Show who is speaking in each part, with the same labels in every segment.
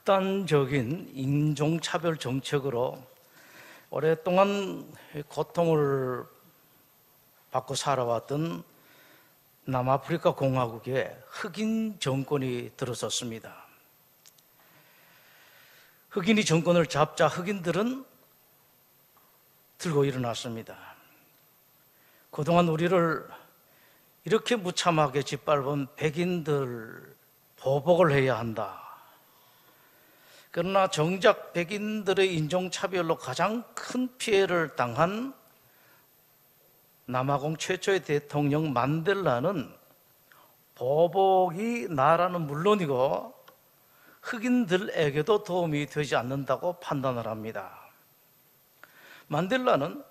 Speaker 1: 극단적인 인종차별 정책으로 오랫동안 고통을 받고 살아왔던 남아프리카 공화국에 흑인 정권이 들어섰습니다. 흑인이 정권을 잡자 흑인들은 들고 일어났습니다. 그동안 우리를 이렇게 무참하게 짓밟은 백인들 보복을 해야 한다. 그러나 정작 백인들의 인종차별로 가장 큰 피해를 당한 남아공 최초의 대통령 만델라는 보복이 나라는 물론이고 흑인들에게도 도움이 되지 않는다고 판단을 합니다. 만델라는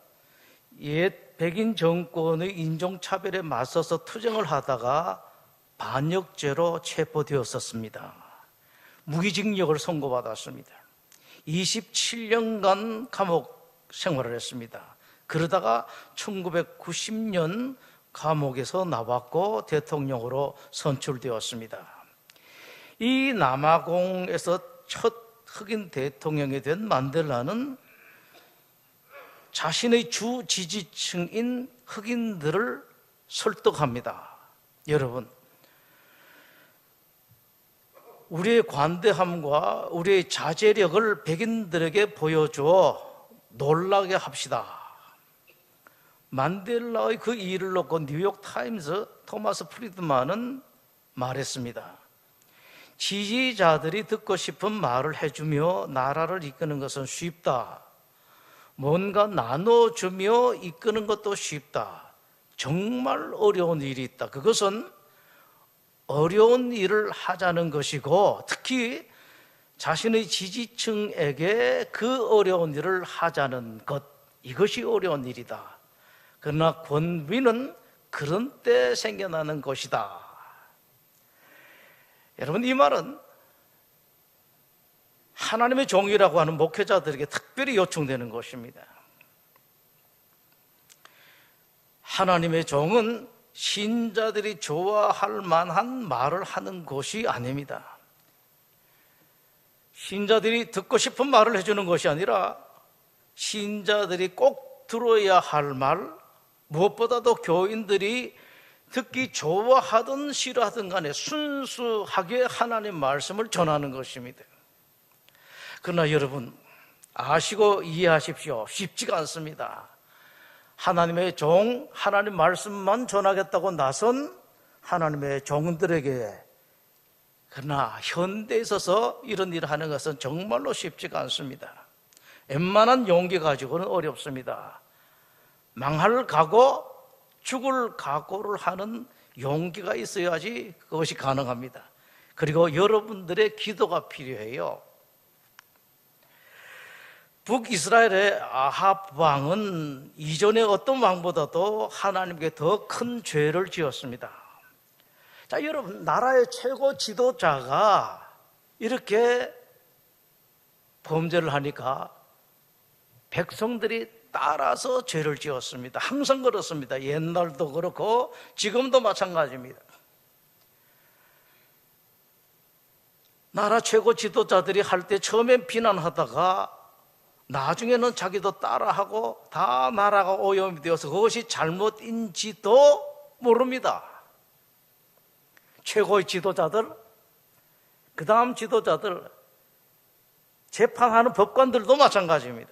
Speaker 1: 옛 백인 정권의 인종차별에 맞서서 투쟁을 하다가 반역죄로 체포되었었습니다. 무기징역을 선고받았습니다. 27년간 감옥 생활을 했습니다. 그러다가 1990년 감옥에서 나왔고 대통령으로 선출되었습니다. 이 남아공에서 첫 흑인 대통령이 된 만델라는 자신의 주 지지층인 흑인들을 설득합니다. 여러분, 우리의 관대함과 우리의 자제력을 백인들에게 보여주어 놀라게 합시다. 만델라의 그 일을 놓고 뉴욕타임스 토마스 프리드만은 말했습니다. 지지자들이 듣고 싶은 말을 해주며 나라를 이끄는 것은 쉽다. 뭔가 나눠주며 이끄는 것도 쉽다. 정말 어려운 일이 있다. 그것은 어려운 일을 하자는 것이고 특히 자신의 지지층에게 그 어려운 일을 하자는 것, 이것이 어려운 일이다. 그러나 권위는 그런 때 생겨나는 것이다. 여러분, 이 말은 하나님의 종이라고 하는 목회자들에게 특별히 요청되는 것입니다. 하나님의 종은 신자들이 좋아할 만한 말을 하는 것이 아닙니다. 신자들이 듣고 싶은 말을 해주는 것이 아니라 신자들이 꼭 들어야 할 말, 무엇보다도 교인들이 듣기 좋아하든 싫어하든 간에 순수하게 하나님 말씀을 전하는 것입니다. 그러나 여러분, 아시고 이해하십시오. 쉽지가 않습니다. 하나님의 종, 하나님 말씀만 전하겠다고 나선 하나님의 종들에게, 그러나 현대에 있어서 이런 일을 하는 것은 정말로 쉽지가 않습니다. 웬만한 용기 가지고는 어렵습니다. 망할 각오, 죽을 각오를 하는 용기가 있어야지 그것이 가능합니다. 그리고 여러분들의 기도가 필요해요. 북이스라엘의 아합 왕은 이전의 어떤 왕보다도 하나님께 더 큰 죄를 지었습니다. 자, 여러분, 나라의 최고 지도자가 이렇게 범죄를 하니까 백성들이 따라서 죄를 지었습니다. 항상 그렇습니다. 옛날도 그렇고 지금도 마찬가지입니다. 나라 최고 지도자들이 할 때 처음엔 비난하다가 나중에는 자기도 따라하고 다 나라가 오염이 되어서 그것이 잘못인지도 모릅니다. 최고의 지도자들, 그 다음 지도자들, 재판하는 법관들도 마찬가지입니다.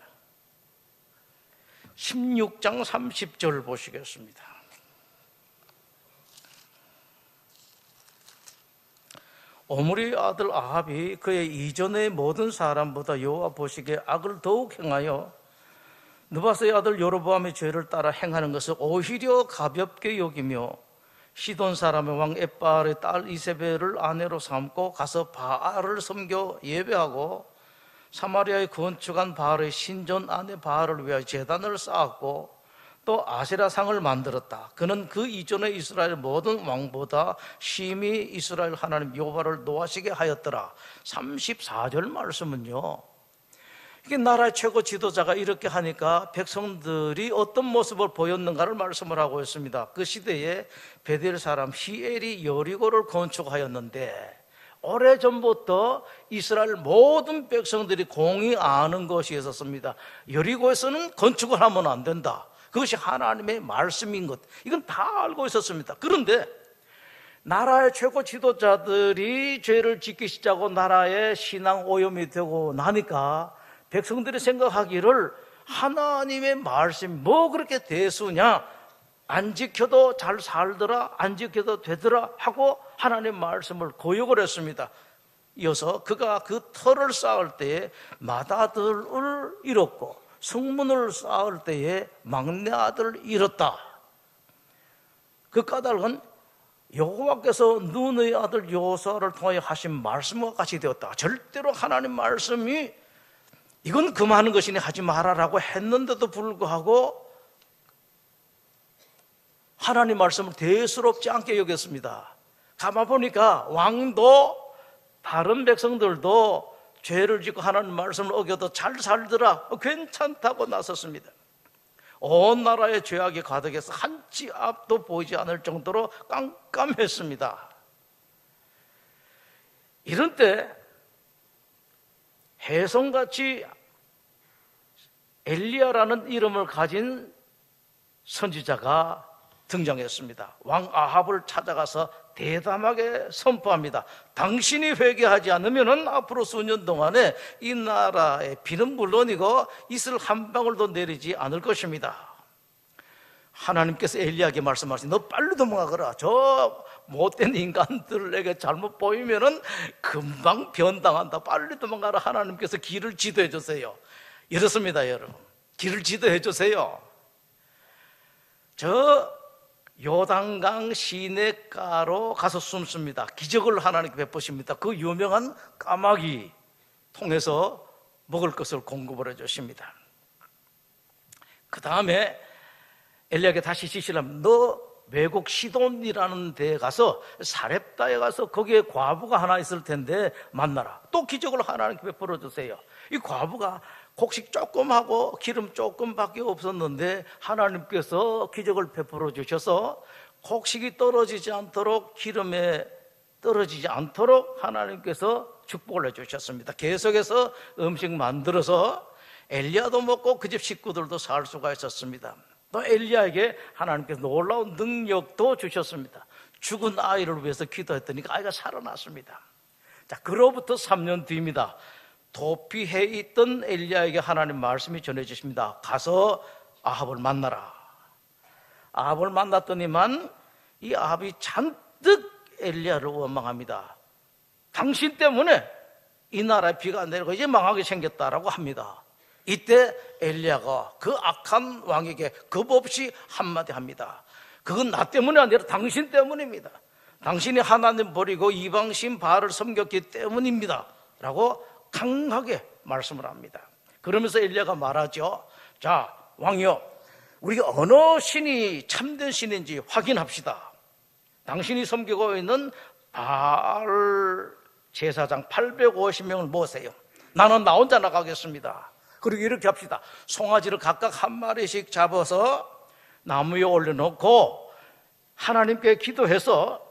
Speaker 1: 16장 30절 보시겠습니다. 오므리의 아들 아합이 그의 이전의 모든 사람보다 여호와 보시기에 악을 더욱 행하여 느바스의 아들 여로보암의 죄를 따라 행하는 것을 오히려 가볍게 여기며 시돈 사람의 왕 엣바알의 딸 이세벨을 아내로 삼고 가서 바알을 섬겨 예배하고 사마리아에 건축한 바알의 신전 안에 바알을 위하여 제단을 쌓았고 또 아세라상을 만들었다. 그는 그 이전의 이스라엘 모든 왕보다 심히 이스라엘 하나님 여호와를 노하시게 하였더라. 34절 말씀은요, 이게 나라의 최고 지도자가 이렇게 하니까 백성들이 어떤 모습을 보였는가를 말씀을 하고 있습니다. 그 시대에 베델 사람 히엘이 여리고를 건축하였는데 오래전부터 이스라엘 모든 백성들이 공히 아는 것이 있었습니다. 여리고에서는 건축을 하면 안 된다. 그것이 하나님의 말씀인 것, 이건 다 알고 있었습니다. 그런데 나라의 최고 지도자들이 죄를 짓기 시작하고 나라의 신앙 오염이 되고 나니까 백성들이 생각하기를 하나님의 말씀이 뭐 그렇게 대수냐, 안 지켜도 잘 살더라, 안 지켜도 되더라 하고 하나님의 말씀을 거역을 했습니다. 이어서 그가 그 터를 쌓을 때에 맏아들을 잃었고 성문을 쌓을 때에 막내 아들을 잃었다. 그 까닭은 여호와께서 눈의 아들 요사를 통하여 하신 말씀과 같이 되었다. 절대로 하나님 말씀이 이건 금하는 것이니 하지 말아라고 했는데도 불구하고 하나님 말씀을 대수롭지 않게 여겼습니다. 가만 보니까 왕도 다른 백성들도 죄를 짓고 하나님 말씀을 어겨도 잘 살더라, 괜찮다고 나섰습니다. 온 나라의 죄악이 가득해서 한 치 앞도 보이지 않을 정도로 깜깜했습니다. 이런 때 혜성같이 엘리야라는 이름을 가진 선지자가 등장했습니다. 왕 아합을 찾아가서 대담하게 선포합니다. 당신이 회개하지 않으면 앞으로 수년 동안에 이 나라의 비는 물론이고 이슬 한 방울도 내리지 않을 것입니다. 하나님께서 엘리야에게 말씀하시니 너 빨리 도망가거라. 저 못된 인간들에게 잘못 보이면은 금방 변당한다. 빨리 도망가라. 하나님께서 길을 지도해 주세요. 이렇습니다, 여러분. 길을 지도해 주세요. 저 요단강 시냇가로 가서 숨습니다. 기적을 하나님께 베푸십니다. 그 유명한 까마귀 통해서 먹을 것을 공급을 해주십니다. 그 다음에 엘리야에게 다시 지시를 합니다. 너 외국 시돈이라는 데에 가서 사렙다에 가서 거기에 과부가 하나 있을 텐데 만나라. 또 기적을 하나님께 베풀어 주세요. 이 과부가 곡식 조금 하고 기름 조금밖에 없었는데 하나님께서 기적을 베풀어 주셔서 곡식이 떨어지지 않도록 기름에 떨어지지 않도록 하나님께서 축복을 해주셨습니다. 계속해서 음식 만들어서 엘리야도 먹고 그 집 식구들도 살 수가 있었습니다. 또 엘리야에게 하나님께서 놀라운 능력도 주셨습니다. 죽은 아이를 위해서 기도했더니 그 아이가 살아났습니다. 자, 그로부터 3년 뒤입니다. 도피해 있던 엘리야에게 하나님 말씀이 전해지십니다. 가서 아합을 만나라. 아합을 만났더니만 이 아합이 잔뜩 엘리야를 원망합니다. 당신 때문에 이 나라에 비가 내리고 이제 망하게 생겼다라고 합니다. 이때 엘리야가 그 악한 왕에게 겁없이 한마디 합니다. 그건 나 때문이 아니라 당신 때문입니다. 당신이 하나님 버리고 이방신 바알을 섬겼기 때문입니다 라고 강하게 말씀을 합니다. 그러면서 엘리야가 말하죠. 자, 왕이여, 우리가 어느 신이 참된 신인지 확인합시다. 당신이 섬기고 있는 바알 제사장 850명을 모으세요. 나는 나 혼자 나가겠습니다. 그리고 이렇게 합시다. 송아지를 각각 한 마리씩 잡아서 나무 위에 올려놓고 하나님께 기도해서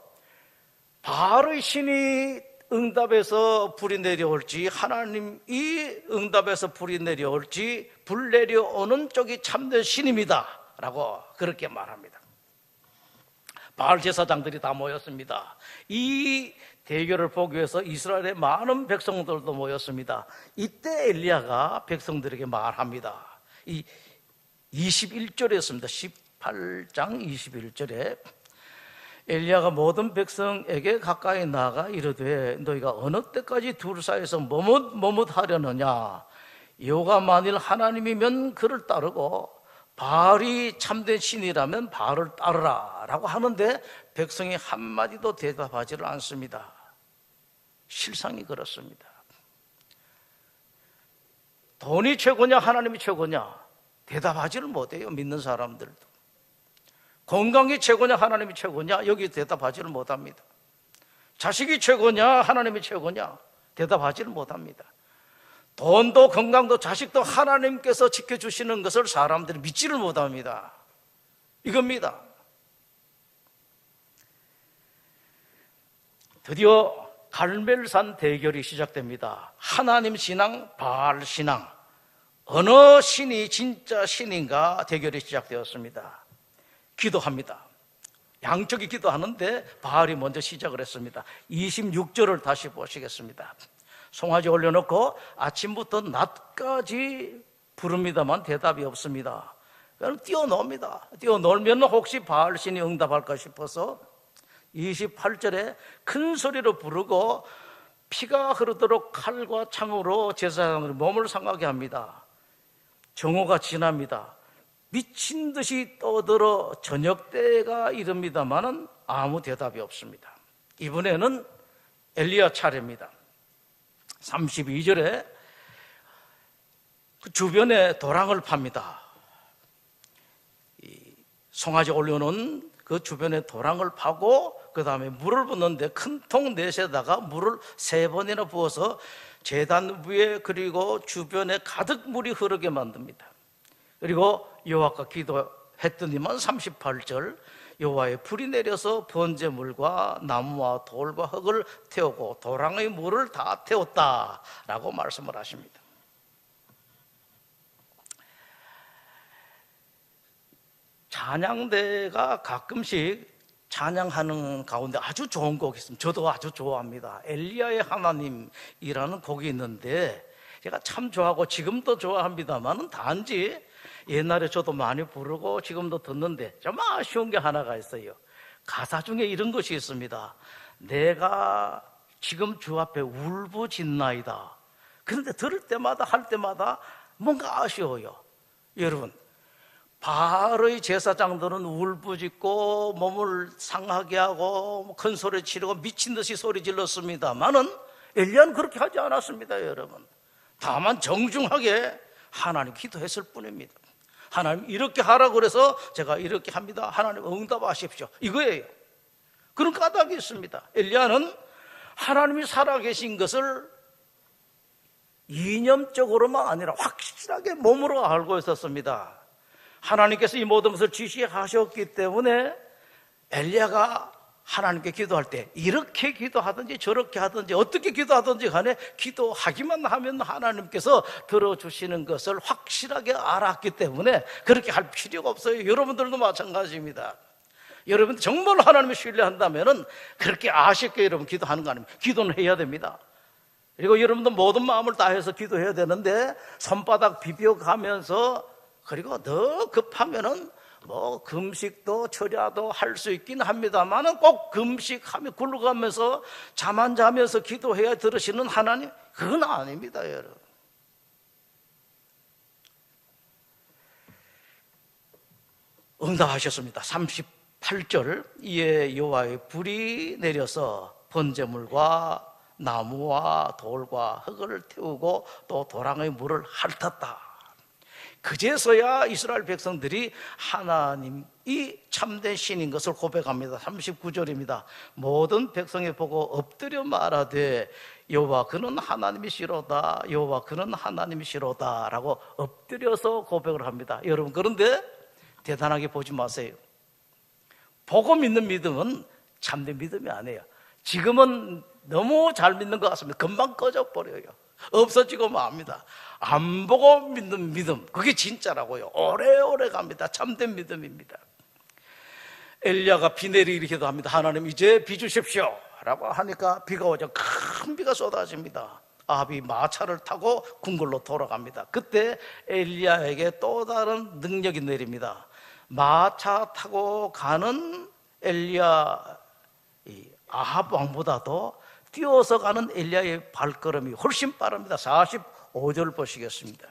Speaker 1: 바알의 신이 응답해서 불이 내려올지 하나님이 응답해서 불이 내려올지 불 내려오는 쪽이 참된 신입니다 라고 그렇게 말합니다. 바알 제사장들이 다 모였습니다. 이 대결을 보기 위해서 이스라엘의 많은 백성들도 모였습니다. 이때 엘리야가 백성들에게 말합니다. 이 21절이었습니다. 18장 21절에 엘리야가 모든 백성에게 가까이 나가 이르되 너희가 어느 때까지 둘 사이에서 머뭇하려느냐. 여호가 만일 하나님이면 그를 따르고 바알이 참된 신이라면 바알을 따르라 라고 하는데 백성이 한마디도 대답하지를 않습니다. 실상이 그렇습니다. 돈이 최고냐 하나님이 최고냐 대답하지를 못해요. 믿는 사람들도. 건강이 최고냐 하나님이 최고냐 여기 대답하지를 못합니다. 자식이 최고냐 하나님이 최고냐 대답하지를 못합니다. 돈도 건강도 자식도 하나님께서 지켜주시는 것을 사람들이 믿지를 못합니다. 이겁니다. 드디어 갈멜산 대결이 시작됩니다. 하나님 신앙, 바알 신앙. 어느 신이 진짜 신인가 대결이 시작되었습니다. 기도합니다. 양쪽이 기도하는데 바알이 먼저 시작을 했습니다. 26절을 다시 보시겠습니다. 송아지 올려놓고 아침부터 낮까지 부릅니다만 대답이 없습니다. 그럼 뛰어놉니다. 뛰어놀면 혹시 바알 신이 응답할까 싶어서 28절에 큰 소리로 부르고 피가 흐르도록 칼과 창으로 제사장의 몸을 상하게 합니다. 정오가 지납니다. 미친 듯이 떠들어 저녁 때가 이릅니다마는 아무 대답이 없습니다. 이번에는 엘리야 차례입니다. 32절에 그 주변에 도랑을 팝니다. 송아지 올려놓은 그 주변에 도랑을 파고 그 다음에 물을 붓는데 큰 통 넷에다가 물을 3번이나 부어서 제단 위에 그리고 주변에 가득 물이 흐르게 만듭니다. 그리고 여호와께 기도했더니만 38절 여호와의 불이 내려서 번제물과 나무와 돌과 흙을 태우고 도랑의 물을 다 태웠다라고 말씀을 하십니다. 찬양대가 가끔씩 찬양하는 가운데 아주 좋은 곡이 있습니다. 저도 아주 좋아합니다. 엘리야의 하나님이라는 곡이 있는데 제가 참 좋아하고 지금도 좋아합니다만 단지 옛날에 저도 많이 부르고 지금도 듣는데 좀 아쉬운 게 하나가 있어요. 가사 중에 이런 것이 있습니다. 내가 지금 주 앞에 울부짖나이다. 그런데 들을 때마다 할 때마다 뭔가 아쉬워요. 여러분, 바알의 제사장들은 울부짖고 몸을 상하게 하고 큰 소리 치르고 미친 듯이 소리 질렀습니다만은 엘리야는 그렇게 하지 않았습니다. 여러분, 다만 정중하게 하나님 기도했을 뿐입니다. 하나님 이렇게 하라고 그래서 제가 이렇게 합니다. 하나님 응답하십시오. 이거예요. 그런 까닭이 있습니다. 엘리야는 하나님이 살아계신 것을 이념적으로만 아니라 확실하게 몸으로 알고 있었습니다. 하나님께서 이 모든 것을 지시하셨기 때문에 엘리야가 하나님께 기도할 때 이렇게 기도하든지 저렇게 하든지 어떻게 기도하든지 간에 기도하기만 하면 하나님께서 들어주시는 것을 확실하게 알았기 때문에 그렇게 할 필요가 없어요. 여러분들도 마찬가지입니다. 여러분 정말 하나님을 신뢰한다면 그렇게 아쉽게 여러분 기도하는 거 아닙니까? 기도는 해야 됩니다. 그리고 여러분도 모든 마음을 다해서 기도해야 되는데 손바닥 비벼가면서 그리고 더 급하면은 뭐 금식도 철야도 할 수 있긴 합니다만은 꼭 금식하며 굴러가면서 잠 안 자면서 기도해야 들으시는 하나님, 그건 아닙니다. 여러분, 응답하셨습니다. 38절 이에 여호와의 불이 내려서 번제물과 나무와 돌과 흙을 태우고 또 도랑의 물을 핥았다. 그제서야 이스라엘 백성들이 하나님이 참된 신인 것을 고백합니다. 39절입니다. 모든 백성이 보고 엎드려 말하되 여호와 그는 하나님이시로다, 여호와 그는 하나님이시로다 라고 엎드려서 고백을 합니다. 여러분, 그런데 대단하게 보지 마세요. 보고 믿는 믿음은 참된 믿음이 아니에요. 지금은 너무 잘 믿는 것 같습니다. 금방 꺼져버려요. 없어지고 맙니다. 안 보고 믿는 믿음, 그게 진짜라고요. 오래오래 갑니다. 참된 믿음입니다. 엘리야가 비 내리기를 기도합니다. 하나님 이제 비 주십시오 라고 하니까 비가 오죠. 큰 비가 쏟아집니다. 아합이 마차를 타고 궁궐로 돌아갑니다. 그때 엘리야에게 또 다른 능력이 내립니다. 마차 타고 가는 엘리야, 아합 왕보다도 뛰어서 가는 엘리야의 발걸음이 훨씬 빠릅니다. 45절 보시겠습니다.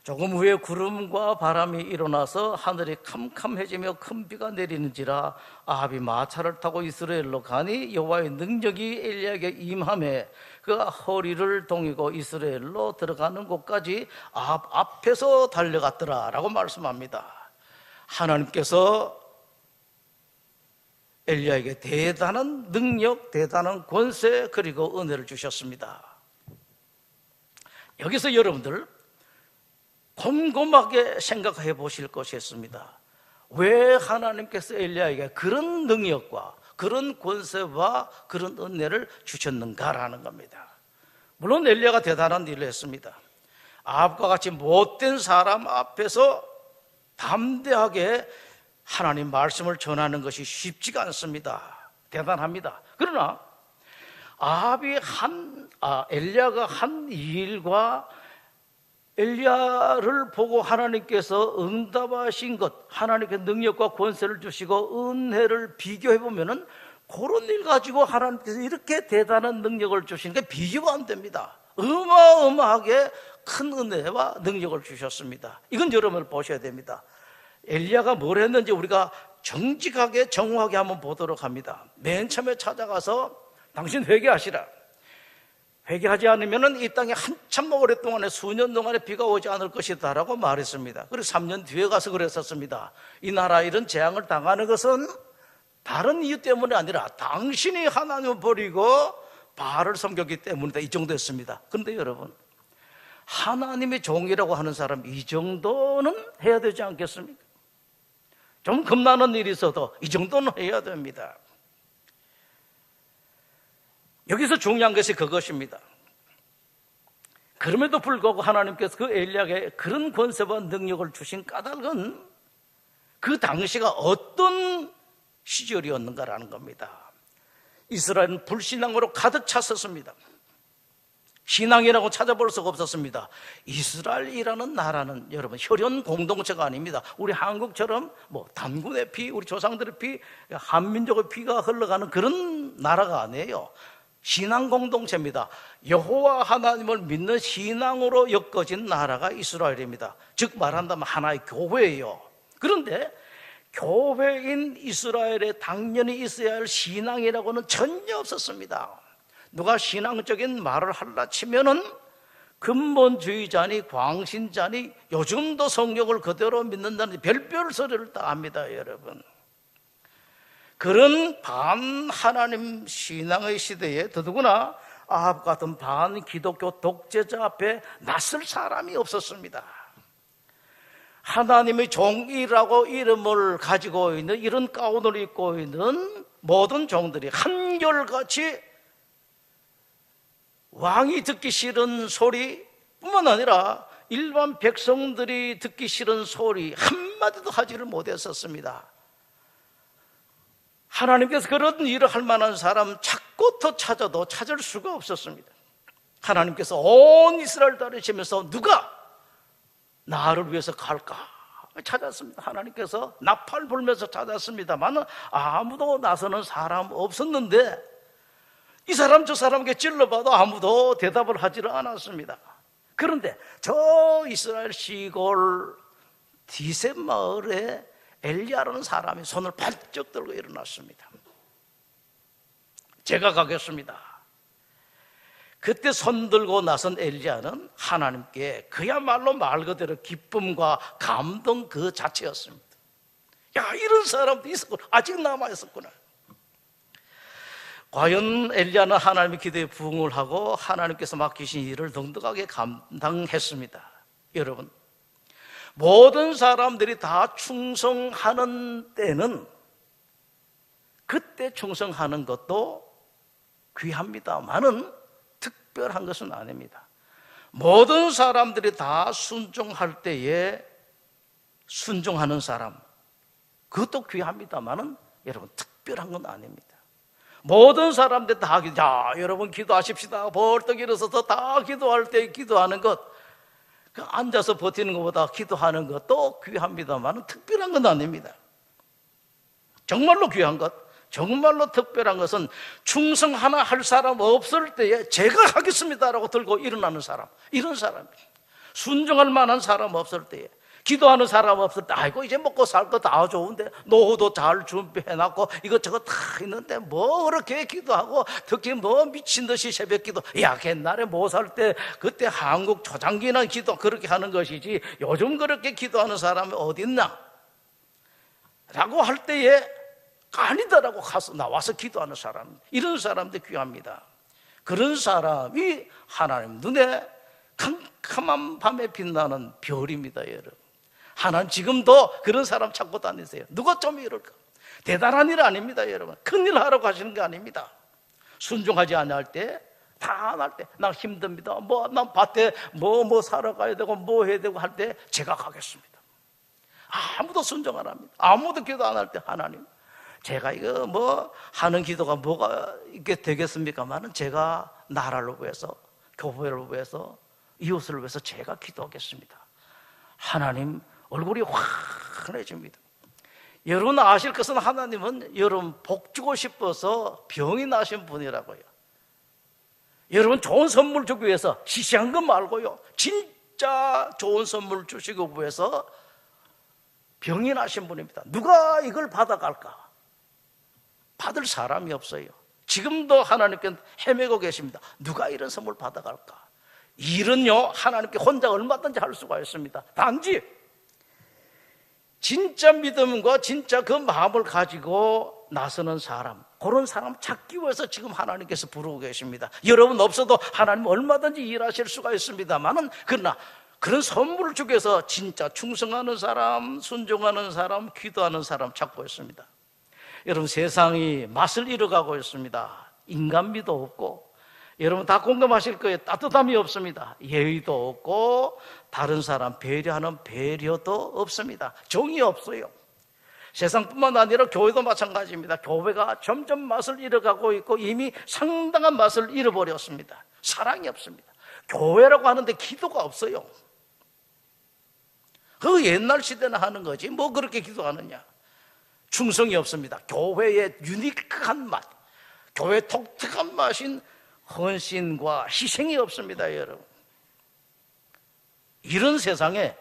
Speaker 1: 조금 후에 구름과 바람이 일어나서 하늘이 캄캄해지며 큰 비가 내리는지라 아합이 마차를 타고 이스라엘로 가니 여호와의 능력이 엘리야에게 임하매 그가 허리를 동이고 이스라엘로 들어가는 곳까지 아합 앞에서 달려갔더라 라고 말씀합니다. 하나님께서 엘리야에게 대단한 능력, 대단한 권세 그리고 은혜를 주셨습니다. 여기서 여러분들 곰곰하게 생각해 보실 것이 있습니다. 왜 하나님께서 엘리야에게 그런 능력과 그런 권세와 그런 은혜를 주셨는가라는 겁니다. 물론 엘리야가 대단한 일을 했습니다. 아합과 같이 못된 사람 앞에서 담대하게 하나님 말씀을 전하는 것이 쉽지가 않습니다. 대단합니다. 그러나 엘리야가 한 일과 엘리야를 보고 하나님께서 응답하신 것, 하나님께 능력과 권세를 주시고 은혜를 비교해 보면은 그런 일 가지고 하나님께서 이렇게 대단한 능력을 주시는 게 비교가 안 됩니다. 어마어마하게 큰 은혜와 능력을 주셨습니다. 이건 여러분을 보셔야 됩니다. 엘리야가 뭘 했는지 우리가 정직하게 정확하게 한번 보도록 합니다. 맨 처음에 찾아가서 당신 회개하시라. 회개하지 않으면 이 땅에 한참 오랫동안에 수년 동안에 비가 오지 않을 것이다 라고 말했습니다. 그리고 3년 뒤에 가서 그랬었습니다. 이 나라 이런 재앙을 당하는 것은 다른 이유 때문이 아니라 당신이 하나님을 버리고 바알을 섬겼기 때문이다. 이 정도였습니다. 그런데 여러분, 하나님의 종이라고 하는 사람 이 정도는 해야 되지 않겠습니까? 좀 겁나는 일이 있어도 이 정도는 해야 됩니다. 여기서 중요한 것이 그것입니다. 그럼에도 불구하고 하나님께서 그 엘리야에게 그런 권세와 능력을 주신 까닭은 그 당시가 어떤 시절이었는가라는 겁니다. 이스라엘은 불신앙으로 가득 찼었습니다. 신앙이라고 찾아볼 수가 없었습니다. 이스라엘이라는 나라는 여러분 혈연 공동체가 아닙니다. 우리 한국처럼 단군의 피, 우리 조상들의 피, 한민족의 피가 흘러가는 그런 나라가 아니에요. 신앙 공동체입니다. 여호와 하나님을 믿는 신앙으로 엮어진 나라가 이스라엘입니다. 즉 말한다면 하나의 교회예요. 그런데 교회인 이스라엘에 당연히 있어야 할 신앙이라고는 전혀 없었습니다. 누가 신앙적인 말을 하려 치면은 근본주의자니 광신자니 요즘도 성경을 그대로 믿는다는 별별 소리를 다 합니다, 여러분. 그런 반하나님 신앙의 시대에 더더구나 아합 같은 반기독교 독재자 앞에 나설 사람이 없었습니다. 하나님의 종이라고 이름을 가지고 있는 이런 가운을 입고 있는 모든 종들이 한결같이 왕이 듣기 싫은 소리뿐만 아니라 일반 백성들이 듣기 싫은 소리 한마디도 하지를 못했었습니다. 하나님께서 그런 일을 할 만한 사람 찾고 더 찾아도 찾을 수가 없었습니다. 하나님께서 온 이스라엘 다니시면서 누가 나를 위해서 갈까 찾았습니다. 하나님께서 나팔 불면서 찾았습니다만 아무도 나서는 사람 없었는데 이 사람 저 사람에게 찔러봐도 아무도 대답을 하지를 않았습니다. 그런데 저 이스라엘 시골 디셈 마을에 엘리야라는 사람이 손을 번쩍 들고 일어났습니다. 제가 가겠습니다. 그때 손 들고 나선 엘리야는 하나님께 그야말로 말 그대로 기쁨과 감동 그 자체였습니다. 야, 이런 사람도 있었구나. 아직 남아있었구나. 과연 엘리야는 하나님의 기도에 부응을 하고 하나님께서 맡기신 일을 덩덕하게 감당했습니다. 여러분, 모든 사람들이 다 충성하는 때는 그때 충성하는 것도 귀합니다만은 특별한 것은 아닙니다. 모든 사람들이 다 순종할 때에 순종하는 사람, 그것도 귀합니다만은 여러분 특별한 건 아닙니다. 모든 사람들 다 자, 여러분 기도하십시다. 벌떡 일어서서 다 기도할 때 기도하는 것, 앉아서 버티는 것보다 기도하는 것도 귀합니다만 특별한 건 아닙니다. 정말로 귀한 것, 정말로 특별한 것은 충성 하나 할 사람 없을 때에 제가 하겠습니다라고 들고 일어나는 사람, 이런 사람이에요. 순종할 만한 사람 없을 때에, 기도하는 사람 없을 때 아이고 이제 먹고 살 거 다 좋은데 노후도 잘 준비해놨고 이것저것 다 있는데 뭐 그렇게 기도하고 특히 뭐 미친 듯이 새벽 기도, 야 옛날에 못 살 때 그때 한국 초장기나 기도 그렇게 하는 것이지 요즘 그렇게 기도하는 사람이 어딨나 라고 할 때에 아니다라고 가서 나와서 기도하는 사람, 이런 사람들 귀합니다. 그런 사람이 하나님 눈에 캄캄한 밤에 빛나는 별입니다. 여러분, 하나님 지금도 그런 사람 찾고 다니세요. 누가 좀 이럴까? 대단한 일 아닙니다, 여러분. 큰일 하라고 하시는 게 아닙니다. 순종하지 않을 때, 다 안 할 때, 나 힘듭니다. 난 밭에 뭐 사러 가야 되고, 뭐 해야 되고 할 때, 제가 가겠습니다. 아무도 순종 안 합니다. 아무도 기도 안 할 때, 하나님, 제가 이거 하는 기도가 뭐가 이게 되겠습니까만은 제가 나라를 위해서, 교회를 위해서, 이웃을 위해서 제가 기도하겠습니다. 하나님, 얼굴이 환해집니다. 여러분 아실 것은 하나님은 여러분 복 주고 싶어서 병이 나신 분이라고요. 여러분 좋은 선물 주기 위해서 시시한 거 말고요, 진짜 좋은 선물 주시기 위해서 병이 나신 분입니다. 누가 이걸 받아갈까? 받을 사람이 없어요. 지금도 하나님께 헤매고 계십니다. 누가 이런 선물 받아갈까? 일은요, 하나님께 혼자 얼마든지 할 수가 있습니다. 단지 진짜 믿음과 진짜 그 마음을 가지고 나서는 사람, 그런 사람 찾기 위해서 지금 하나님께서 부르고 계십니다. 여러분 없어도 하나님 얼마든지 일하실 수가 있습니다만은, 그러나 그런 선물을 주기 위해서 진짜 충성하는 사람, 순종하는 사람, 기도하는 사람 찾고 있습니다. 여러분 세상이 맛을 잃어가고 있습니다. 인간미도 없고, 여러분 다 공감하실 거예요. 따뜻함이 없습니다. 예의도 없고, 다른 사람 배려하는 배려도 없습니다. 정이 없어요. 세상뿐만 아니라 교회도 마찬가지입니다. 교회가 점점 맛을 잃어가고 있고 이미 상당한 맛을 잃어버렸습니다. 사랑이 없습니다. 교회라고 하는데 기도가 없어요. 그 옛날 시대나 하는 거지 뭐 그렇게 기도하느냐. 충성이 없습니다. 교회의 유니크한 맛, 교회의 독특한 맛인 헌신과 희생이 없습니다, 여러분. 이런 세상에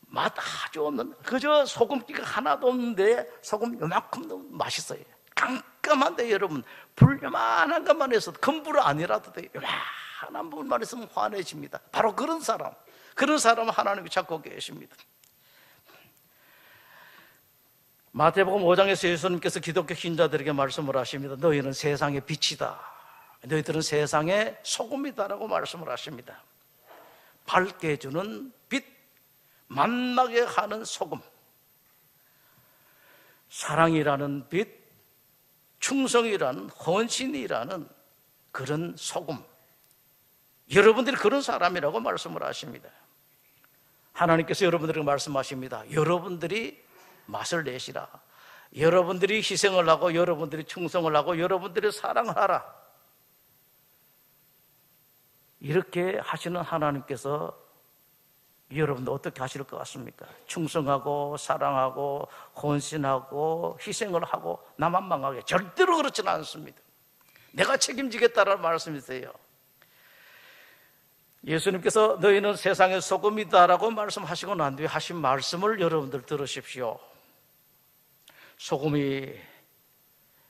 Speaker 1: 맛 아주 없는, 그저 소금기가 하나도 없는데 소금 요만큼도 맛있어요. 깜깜한데 여러분, 불 요만한 것만 해서 큰 불 아니라도 돼요. 요만한 불만 있으면 환해집니다. 바로 그런 사람 하나님이 찾고 계십니다. 마태복음 5장에서 예수님께서 기독교 신자들에게 말씀을 하십니다. 너희는 세상의 빛이다, 너희들은 세상의 소금이다라고 말씀을 하십니다. 밝게 해주는 빛, 만나게 하는 소금, 사랑이라는 빛, 충성이라는, 헌신이라는 그런 소금, 여러분들이 그런 사람이라고 말씀을 하십니다. 하나님께서 여러분들에게 말씀하십니다. 여러분들이 맛을 내시라, 여러분들이 희생을 하고, 여러분들이 충성을 하고, 여러분들이 사랑을 하라. 이렇게 하시는 하나님께서 여러분들 어떻게 하실 것 같습니까? 충성하고 사랑하고 헌신하고 희생을 하고 나만 망하게? 절대로 그렇지는 않습니다. 내가 책임지겠다라는 말씀이세요. 예수님께서 너희는 세상의 소금이다라고 말씀하시고 난 뒤에 하신 말씀을 여러분들 들으십시오. 소금이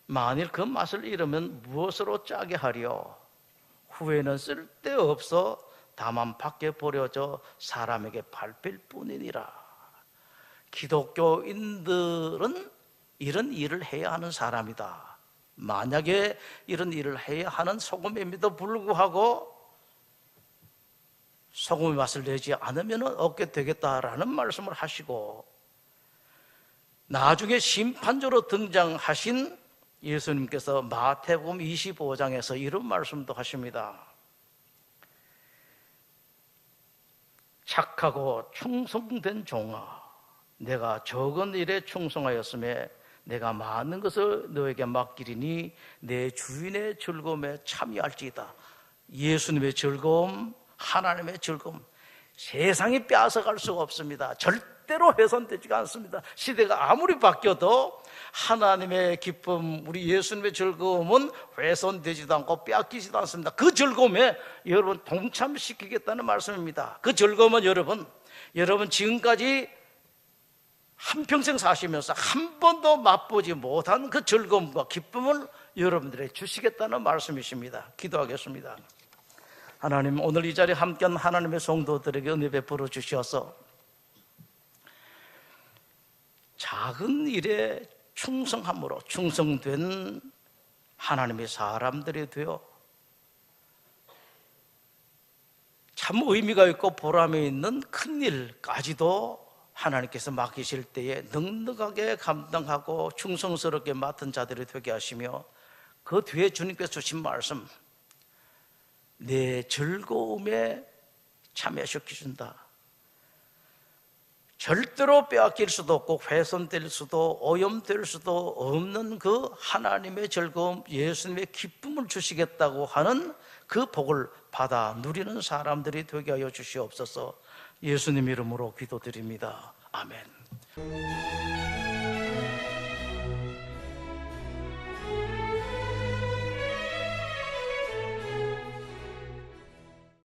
Speaker 1: 만일 그 맛을 잃으면 무엇으로 짜게 하려? 후에는 쓸데없어 다만 밖에 버려져 사람에게 밟힐 뿐이니라. 기독교인들은 이런 일을 해야 하는 사람이다. 만약에 이런 일을 해야 하는 소금임에도 불구하고 소금의 맛을 내지 않으면 얻게 되겠다라는 말씀을 하시고, 나중에 심판조로 등장하신 예수님께서 마태복음 25장에서 이런 말씀도 하십니다. 착하고 충성된 종아, 내가 적은 일에 충성하였음에 내가 많은 것을 너에게 맡기리니 내 주인의 즐거움에 참여할지이다. 예수님의 즐거움, 하나님의 즐거움, 세상이 빼앗아갈 수가 없습니다. 절대로 훼손되지가 않습니다. 시대가 아무리 바뀌어도 하나님의 기쁨, 우리 예수님의 즐거움은 훼손되지도 않고 빼앗기지도 않습니다. 그 즐거움에 여러분 동참시키겠다는 말씀입니다. 그 즐거움은 여러분 지금까지 한평생 사시면서 한 번도 맛보지 못한 그 즐거움과 기쁨을 여러분들에게 주시겠다는 말씀이십니다. 기도하겠습니다. 하나님, 오늘 이 자리에 함께한 하나님의 성도들에게 은혜 베풀어 주셔서 작은 일에 충성함으로 충성된 하나님의 사람들이 되어 참 의미가 있고 보람이 있는 큰 일까지도 하나님께서 맡기실 때에 넉넉하게 감당하고 충성스럽게 맡은 자들이 되게 하시며, 그 뒤에 주님께서 주신 말씀, 내 즐거움에 참여시켜준다. 절대로 빼앗길 수도 없고 훼손될 수도 오염될 수도 없는 그 하나님의 즐거움, 예수님의 기쁨을 주시겠다고 하는 그 복을 받아 누리는 사람들이 되게 하여 주시옵소서. 예수님 이름으로 기도드립니다. 아멘.